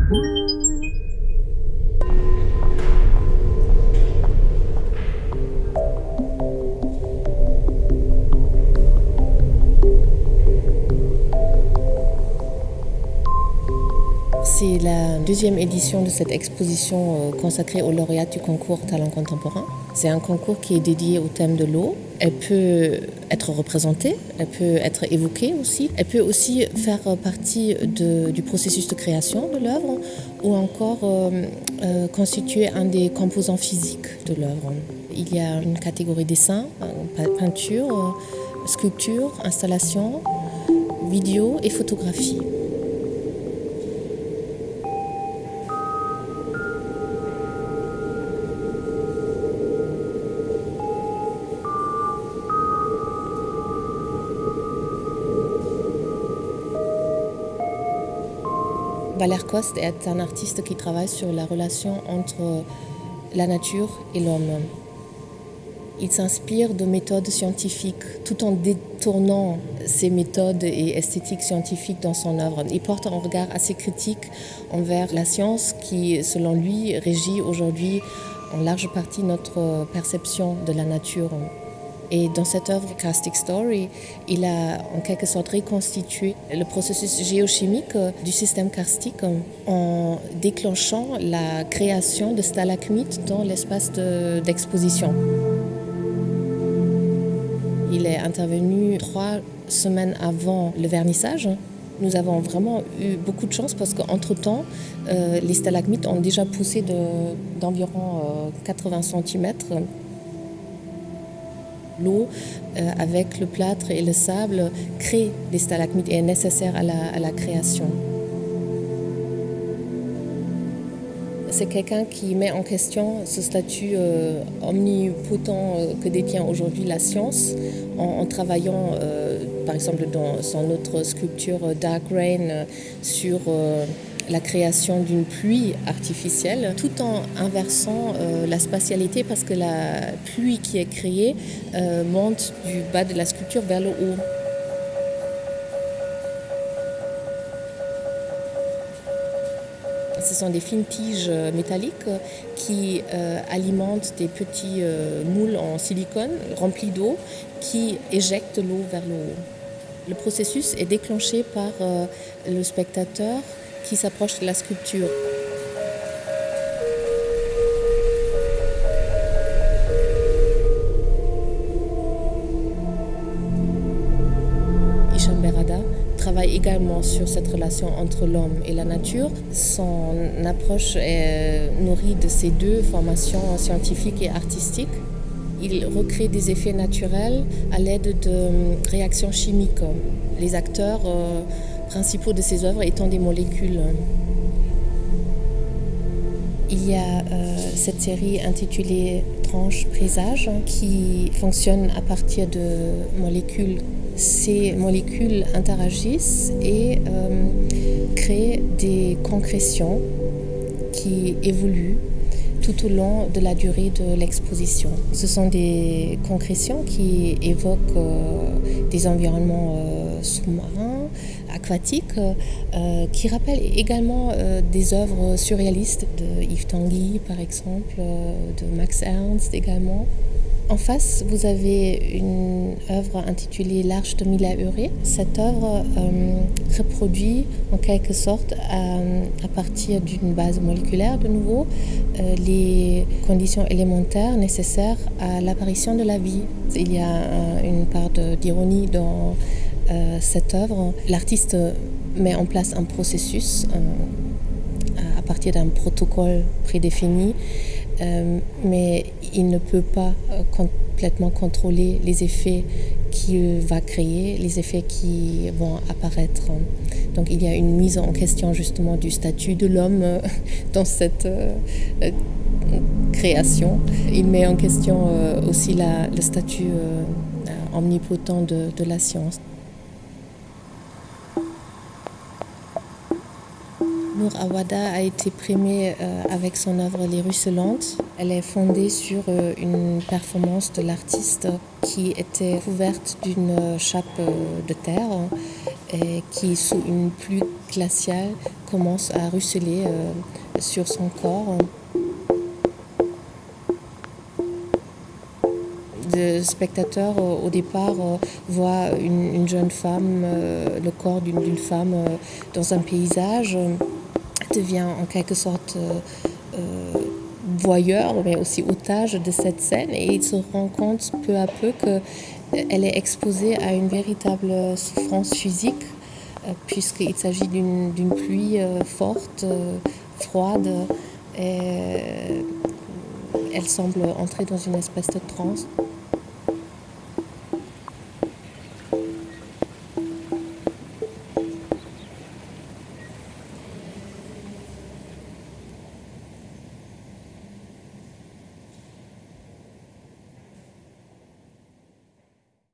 C'est la deuxième édition de cette exposition consacrée aux lauréats du concours Talent Contemporain. C'est un concours qui est dédié au thème de l'eau. Elle peut être représentée, elle peut être évoquée aussi. Elle peut aussi faire partie du processus de création de l'œuvre ou encore constituer un des composants physiques de l'œuvre. Il y a une catégorie dessin, peinture, sculpture, installation, vidéo et photographie. Valère Coste est un artiste qui travaille sur la relation entre la nature et l'homme. Il s'inspire de méthodes scientifiques tout en détournant ces méthodes et esthétiques scientifiques dans son œuvre. Il porte un regard assez critique envers la science qui, selon lui, régit aujourd'hui en large partie notre perception de la nature. Et dans cette œuvre Karstic Story, il a en quelque sorte reconstitué le processus géochimique du système karstique en déclenchant la création de stalagmites dans l'espace d'exposition. Il est intervenu 3 semaines avant le vernissage. Nous avons vraiment eu beaucoup de chance parce qu'entre-temps, les stalagmites ont déjà poussé d'environ 80 cm. L'eau, avec le plâtre et le sable, crée des stalagmites et est nécessaire à la création. C'est quelqu'un qui met en question ce statut omnipotent que détient aujourd'hui la science en travaillant, par exemple, dans son autre sculpture Dark Rain sur la création d'une pluie artificielle, tout en inversant la spatialité parce que la pluie qui est créée monte du bas de la sculpture vers le haut. Ce sont des fines tiges métalliques qui alimentent des petits moules en silicone remplis d'eau qui éjectent l'eau vers le haut. Le processus est déclenché par le spectateur qui s'approche de la sculpture. Hicham Berrada travaille également sur cette relation entre l'homme et la nature. Son approche est nourrie de ces deux formations scientifiques et artistiques. Il recrée des effets naturels à l'aide de réactions chimiques. Les acteurs principaux de ses œuvres étant des molécules. Il y a cette série intitulée Tranche Présage qui fonctionne à partir de molécules. Ces molécules interagissent et créent des concrétions qui évoluent tout au long de la durée de l'exposition. Ce sont des concrétions qui évoquent des environnements sous-marins, aquatiques, qui rappellent également des œuvres surréalistes de Yves Tanguy, par exemple, de Max Ernst également. En face, vous avez une œuvre intitulée L'Arche de Mila Uré. Cette œuvre reproduit en quelque sorte, à partir d'une base moléculaire de nouveau, les conditions élémentaires nécessaires à l'apparition de la vie. Il y a une part d'ironie dans cette œuvre. L'artiste met en place un processus à partir d'un protocole prédéfini. Mais il ne peut pas complètement contrôler les effets qu'il va créer, les effets qui vont apparaître. Donc il y a une mise en question justement du statut de l'homme dans cette création. Il met en question aussi le statut omnipotent de la science. Nour Awada a été primée avec son œuvre Les Ruisselantes. Elle est fondée sur une performance de l'artiste qui était couverte d'une chape de terre et qui, sous une pluie glaciale, commence à ruisseler sur son corps. Le spectateur, au départ, voit une jeune femme, le corps d'une femme dans un paysage, devient en quelque sorte voyeur, mais aussi otage de cette scène, et il se rend compte peu à peu qu'elle est exposée à une véritable souffrance physique, puisqu'il s'agit d'une pluie forte, froide, et elle semble entrer dans une espèce de transe.